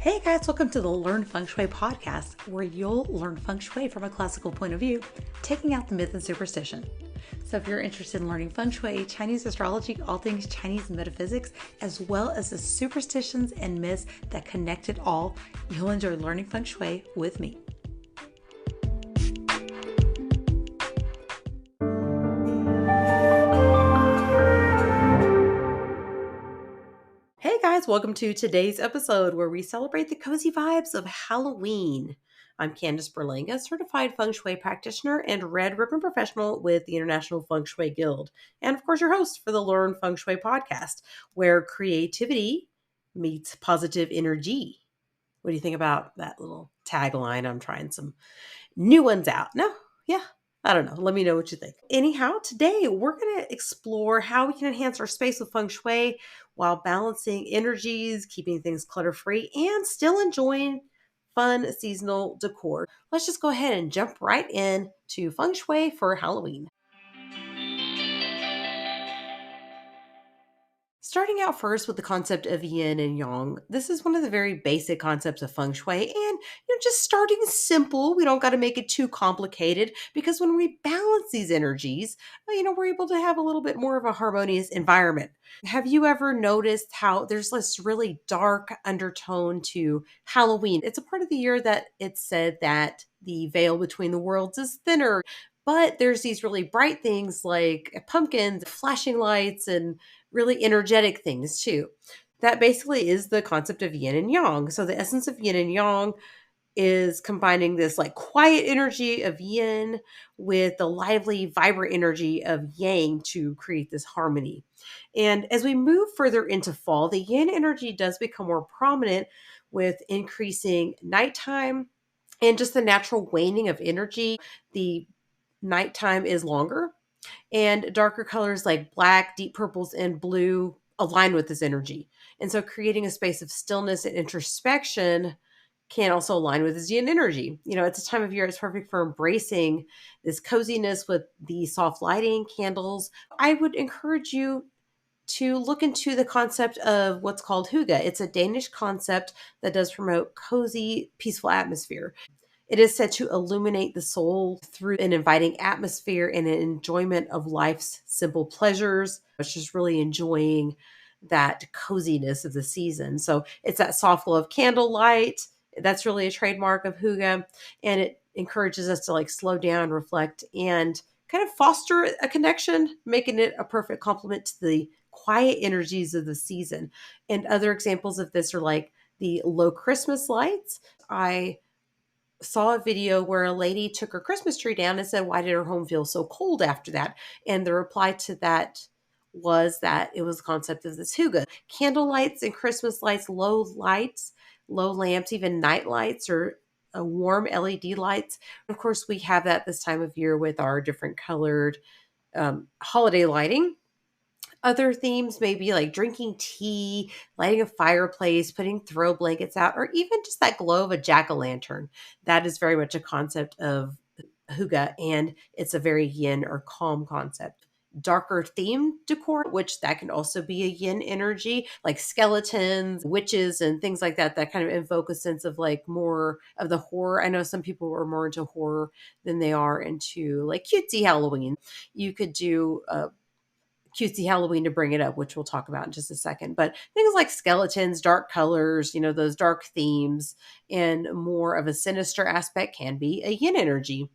Hey guys, welcome to the Learn Feng Shui podcast, where you'll learn Feng Shui from a classical point of view, taking out the myth and superstition. So if you're interested in learning Feng Shui, Chinese astrology, all things Chinese metaphysics, as well as the superstitions and myths that connect it all, you'll enjoy learning Feng Shui with me. Hey guys, welcome to today's episode where we celebrate the cozy vibes of Halloween. I'm Candice Berlanga, certified Feng Shui practitioner and red ribbon professional with the International Feng Shui Guild. And of course, your host for the Learn Feng Shui podcast, where creativity meets positive energy. What do you think about that little tagline? I'm trying some new ones out. No? Yeah. I don't know. Let me know what you think. Anyhow, today we're going to explore how we can enhance our space with Feng Shui while balancing energies, keeping things clutter-free, and still enjoying fun seasonal decor. Let's just go ahead and jump right in to Feng Shui for Halloween. Starting out first with the concept of yin and yang, this is one of the very basic concepts of feng shui. And just starting simple, we don't got to make it too complicated because when we balance these energies, we're able to have a little bit more of a harmonious environment. Have you ever noticed how there's this really dark undertone to Halloween? It's a part of the year that it's said that the veil between the worlds is thinner. But there's these really bright things like pumpkins, flashing lights, and really energetic things too. That basically is the concept of yin and yang. So the essence of yin and yang is combining this like quiet energy of yin with the lively, vibrant energy of yang to create this harmony. And as we move further into fall, the yin energy does become more prominent with increasing nighttime and just the natural waning of energy. The nighttime is longer and darker colors like black, deep purples, and blue align with this energy. And so creating a space of stillness and introspection can also align with this yin energy. It's a time of year it's perfect for embracing this coziness with the soft lighting, candles. I would encourage you to look into the concept of what's called hygge. It's a Danish concept that does promote cozy, peaceful atmosphere. It is said to illuminate the soul through an inviting atmosphere and an enjoyment of life's simple pleasures. It's just really enjoying that coziness of the season. So it's that soft glow of candlelight. That's really a trademark of hygge. And it encourages us to like slow down, reflect, and kind of foster a connection, making it a perfect complement to the quiet energies of the season. And other examples of this are like the low Christmas lights. I saw a video where a lady took her Christmas tree down and said, why did her home feel so cold after that? And the reply to that was that it was the concept of this hygge. Candle lights and Christmas lights, low lamps, even night lights or warm LED lights. Of course, we have that this time of year with our different colored holiday lighting. Other themes may be like drinking tea, lighting a fireplace, putting throw blankets out, or even just that glow of a jack-o'-lantern. That is very much a concept of hygge, and it's a very yin or calm concept. Darker themed decor, which that can also be a yin energy, like skeletons, witches, and things like that, that kind of invoke a sense of like more of the horror. I know some people are more into horror than they are into like cutesy Halloween. You could do cutesy Halloween to bring it up, which we'll talk about in just a second. But things like skeletons, dark colors, those dark themes, and more of a sinister aspect can be a yin energy.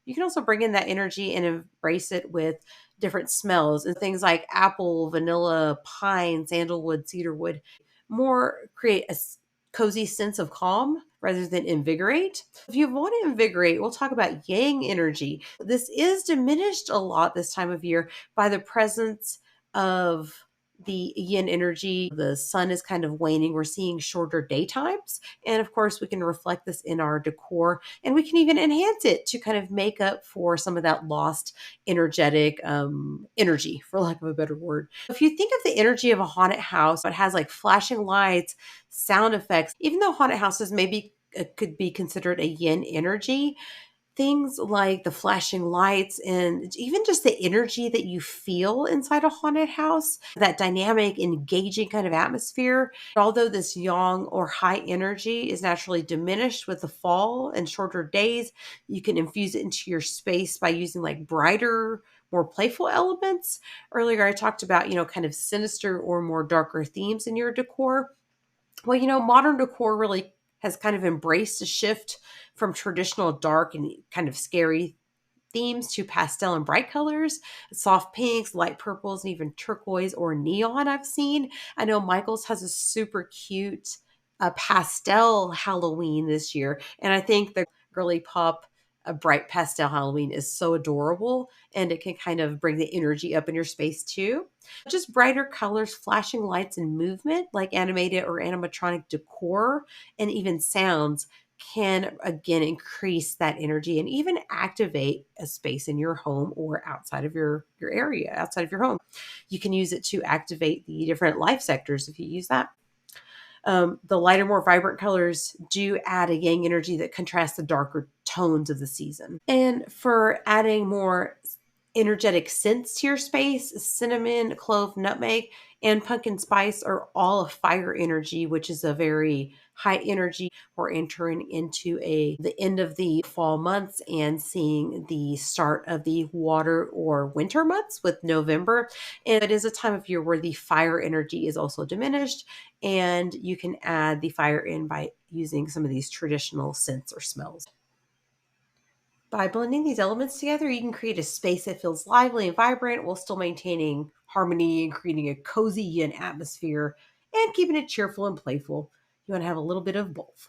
You can also bring in that energy and embrace it with different smells and things like apple, vanilla, pine, sandalwood, cedarwood. More create a cozy sense of calm rather than invigorate. If you want to invigorate, we'll talk about yang energy. This is diminished a lot this time of year by the presence of the yin energy. The sun is kind of waning. We're seeing shorter daytimes. And of course, we can reflect this in our decor and we can even enhance it to kind of make up for some of that lost energetic energy, for lack of a better word. If you think of the energy of a haunted house, it has like flashing lights, sound effects, even though haunted houses maybe could be considered a yin energy, things like the flashing lights and even just the energy that you feel inside a haunted house, that dynamic, engaging kind of atmosphere. Although this yang or high energy is naturally diminished with the fall and shorter days, you can infuse it into your space by using like brighter, more playful elements. Earlier, I talked about, kind of sinister or more darker themes in your decor. Well, modern decor really has kind of embraced a shift from traditional dark and kind of scary themes to pastel and bright colors, soft pinks, light purples, and even turquoise or neon I've seen. I know Michael's has a super cute pastel Halloween this year. And I think the girly pop a bright pastel Halloween is so adorable and it can kind of bring the energy up in your space too. Just brighter colors, flashing lights, and movement like animated or animatronic decor and even sounds can again increase that energy and even activate a space in your home or outside of your area, outside of your home. You can use it to activate the different life sectors if you use that. The lighter, more vibrant colors do add a yang energy that contrasts the darker tones of the season. And for adding more energetic scents to your space, cinnamon, clove, nutmeg, and pumpkin spice are all a fire energy, which is a very high energy. We're entering into the end of the fall months and seeing the start of the water or winter months with November. And it is a time of year where the fire energy is also diminished, and you can add the fire in by using some of these traditional scents or smells. By blending these elements together, you can create a space that feels lively and vibrant while still maintaining harmony and creating a cozy yin atmosphere and keeping it cheerful and playful. You want to have a little bit of both.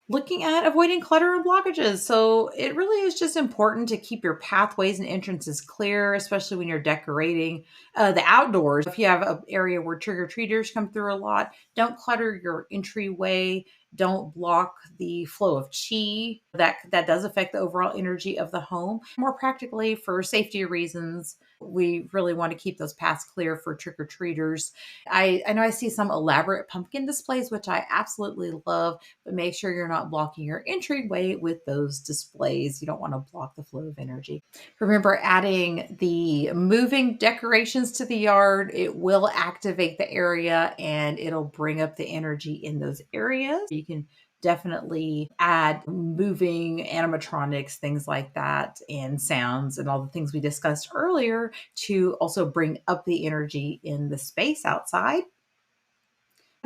Looking at avoiding clutter and blockages. So it really is just important to keep your pathways and entrances clear, especially when you're decorating the outdoors. If you have an area where trick-or-treaters come through a lot, don't clutter your entryway. Don't block the flow of chi. That does affect the overall energy of the home. More practically, for safety reasons, we really want to keep those paths clear for trick-or-treaters. I know I see some elaborate pumpkin displays, which I absolutely love, but make sure you're not blocking your entryway with those displays. You don't want to block the flow of energy. Remember, adding the moving decorations to the yard, it will activate the area and it'll bring up the energy in those areas. You can definitely add moving animatronics, things like that, and sounds and all the things we discussed earlier to also bring up the energy in the space outside.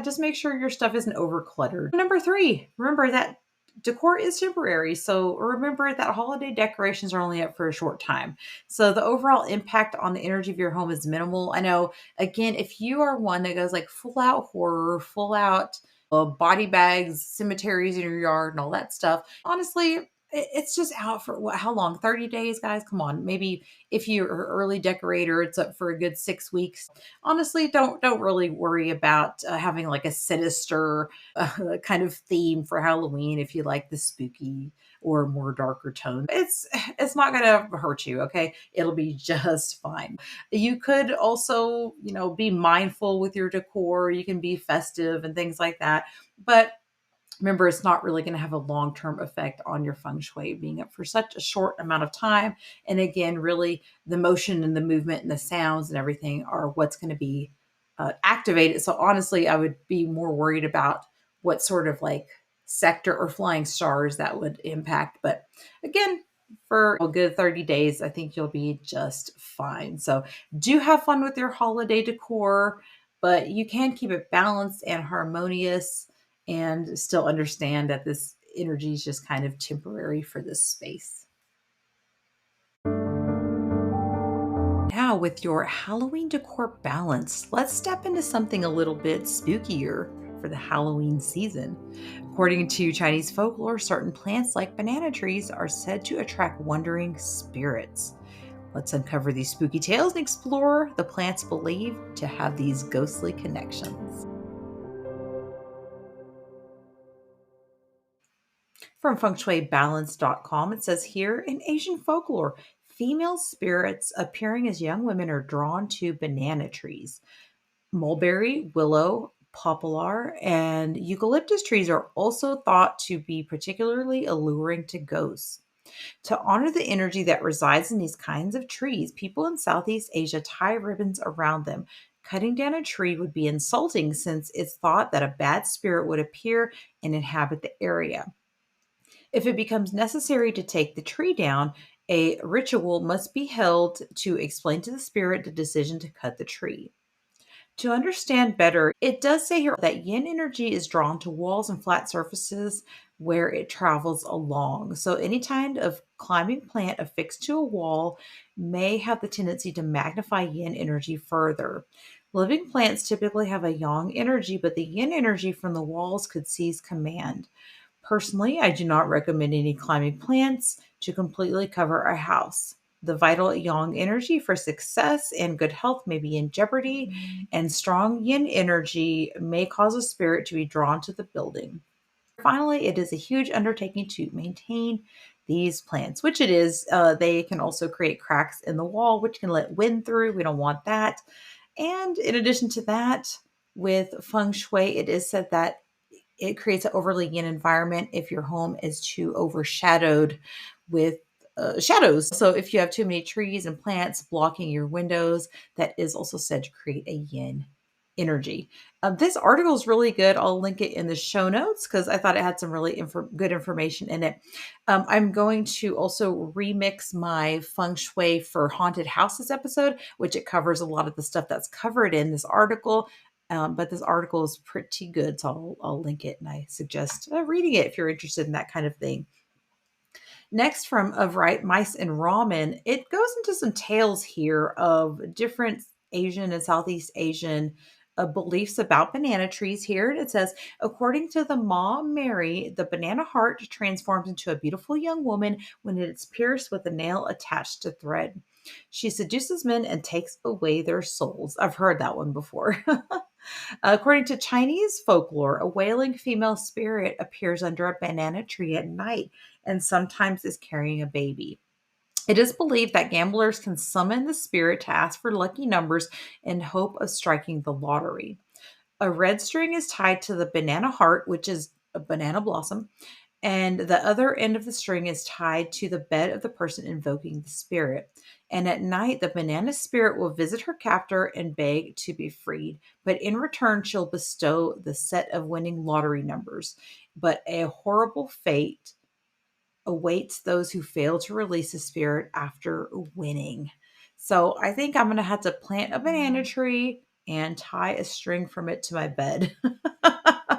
Just make sure your stuff isn't over cluttered. Number three, remember that decor is temporary. So remember that holiday decorations are only up for a short time. So the overall impact on the energy of your home is minimal. I know, again, if you are one that goes like full out horror, full out body bags, cemeteries in your yard, and all that stuff, honestly, it's just out for what, how long? 30 days, guys? Come on. Maybe if you're an early decorator, it's up for a good 6 weeks. Honestly, don't really worry about having like a sinister kind of theme for Halloween if you like the spooky or more darker tone. It's not going to hurt you, okay? It'll be just fine. You could also, be mindful with your decor. You can be festive and things like that. But remember, it's not really going to have a long-term effect on your feng shui being up for such a short amount of time. And again, really the motion and the movement and the sounds and everything are what's going to be activated. So honestly, I would be more worried about what sort of like sector or flying stars that would impact. But again, for a good 30 days, I think you'll be just fine. So do have fun with your holiday decor, but you can keep it balanced and harmonious and still understand that this energy is just kind of temporary for this space. Now, with your Halloween decor balanced, let's step into something a little bit spookier for the Halloween season. According to Chinese folklore, certain plants like banana trees are said to attract wandering spirits. Let's uncover these spooky tales and explore the plants believed to have these ghostly connections. From fengshuibalance.com, it says here in Asian folklore, female spirits appearing as young women are drawn to banana trees. Mulberry, willow, poplar, and eucalyptus trees are also thought to be particularly alluring to ghosts. To honor the energy that resides in these kinds of trees, people in Southeast Asia tie ribbons around them. Cutting down a tree would be insulting since it's thought that a bad spirit would appear and inhabit the area. If it becomes necessary to take the tree down, a ritual must be held to explain to the spirit the decision to cut the tree. To understand better, it does say here that yin energy is drawn to walls and flat surfaces where it travels along. So, any kind of climbing plant affixed to a wall may have the tendency to magnify yin energy further. Living plants typically have a yang energy, but the yin energy from the walls could seize command. Personally, I do not recommend any climbing plants to completely cover a house. The vital yang energy for success and good health may be in jeopardy, and strong yin energy may cause a spirit to be drawn to the building. Finally, it is a huge undertaking to maintain these plants, which it is. They can also create cracks in the wall, which can let wind through. We don't want that. And in addition to that, with feng shui, it is said that it creates an overly yin environment if your home is too overshadowed with shadows. So if you have too many trees and plants blocking your windows, that is also said to create a yin energy. This article is really good. I'll link it in the show notes because I thought it had some really good information in it. I'm going to also remix my feng shui for haunted houses episode, which it covers a lot of the stuff that's covered in this article. But this article is pretty good, so I'll link it, and I suggest reading it if you're interested in that kind of thing. Next, from Of Right Mice and Ramen, it goes into some tales here of different Asian and Southeast Asian beliefs about banana trees here. And it says, according to the Ma Mary, the banana heart transforms into a beautiful young woman when it is pierced with a nail attached to thread. She seduces men and takes away their souls. I've heard that one before. According to Chinese folklore, a wailing female spirit appears under a banana tree at night and sometimes is carrying a baby. It is believed that gamblers can summon the spirit to ask for lucky numbers in hope of striking the lottery. A red string is tied to the banana heart, which is a banana blossom, and the other end of the string is tied to the bed of the person invoking the spirit. And at night, the banana spirit will visit her captor and beg to be freed. But in return, she'll bestow the set of winning lottery numbers. But a horrible fate awaits those who fail to release the spirit after winning. So I think I'm going to have to plant a banana tree and tie a string from it to my bed.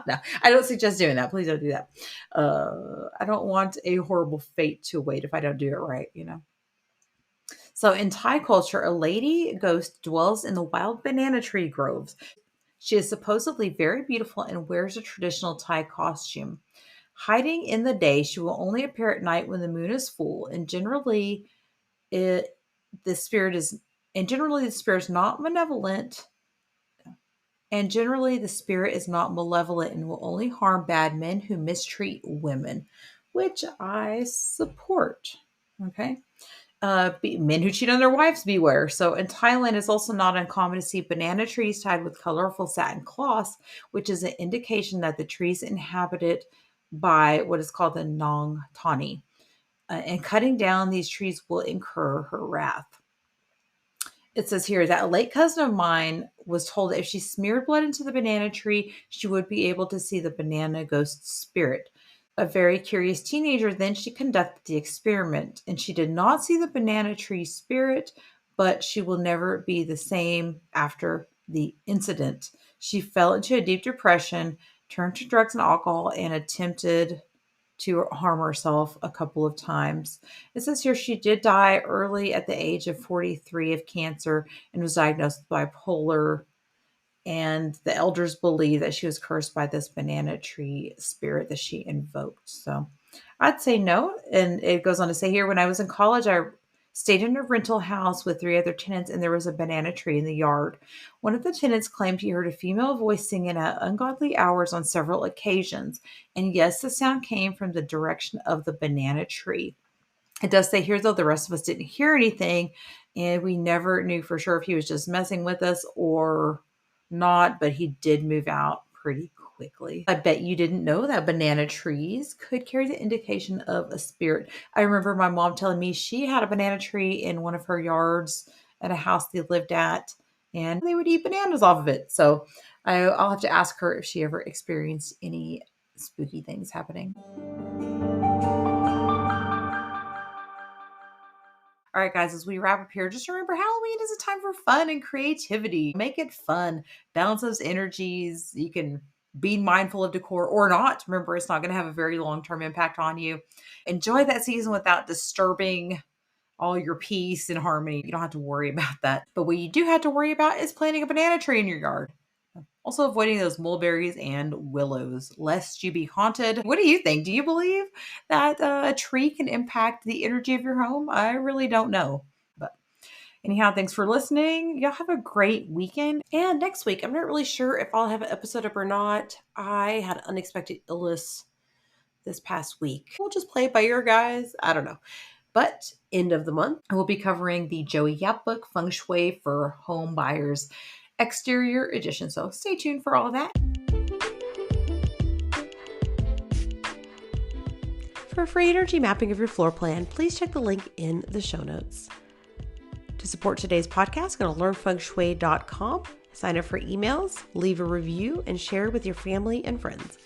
No, I don't suggest doing that. Please don't do that. I don't want a horrible fate to await if I don't do it right. So in Thai culture, a lady ghost dwells in the wild banana tree groves. She is supposedly very beautiful and wears a traditional Thai costume. Hiding in the day, she will only appear at night when the moon is full, and it the spirit is generally the spirit is not malevolent, and generally the spirit is not malevolent and will only harm bad men who mistreat women, which I support. Okay. Men who cheat on their wives beware. So in Thailand, it's also not uncommon to see banana trees tied with colorful satin cloths, which is an indication that the tree is inhabited by what is called the Nong Tani. And cutting down these trees will incur her wrath. It says here that a late cousin of mine was told that if she smeared blood into the banana tree, she would be able to see the banana ghost spirit. A very curious teenager, then she conducted the experiment and she did not see the banana tree spirit, but she will never be the same after the incident. She fell into a deep depression, turned to drugs and alcohol, and attempted to harm herself a couple of times. It says here she did die early at the age of 43 of cancer and was diagnosed with bipolar. And the elders believe that she was cursed by this banana tree spirit that she invoked. So I'd say no. And it goes on to say here, when I was in college, I stayed in a rental house with three other tenants, and there was a banana tree in the yard. One of the tenants claimed he heard a female voice singing at ungodly hours on several occasions. And yes, the sound came from the direction of the banana tree. It does say here, though, the rest of us didn't hear anything, and we never knew for sure if he was just messing with us or not, but he did move out pretty quickly. I bet you didn't know that banana trees could carry the indication of a spirit. I remember my mom telling me she had a banana tree in one of her yards at a house they lived at, and they would eat bananas off of it. So I'll have to ask her if she ever experienced any spooky things happening. All right, guys, as we wrap up here, just remember Halloween is a time for fun and creativity. Make it fun, balance those energies. You can be mindful of decor or not. Remember, it's not going to have a very long term impact on you. Enjoy that season without disturbing all your peace and harmony. You don't have to worry about that. But what you do have to worry about is planting a banana tree in your yard. Also, avoiding those mulberries and willows, lest you be haunted. What do you think? Do you believe that a tree can impact the energy of your home? I really don't know. But anyhow, thanks for listening. Y'all have a great weekend. And next week, I'm not really sure if I'll have an episode up or not. I had unexpected illness this past week. We'll just play it by ear, guys. I don't know. But end of the month, We'll be covering the Joey Yap book, Feng Shui for Home Buyers, Exterior Edition. So stay tuned for all of that. for a free energy mapping of your floor plan, please check the link in the show notes. To support today's podcast, go to learnfengshui.com, sign up for emails, leave a review, and share with your family and friends.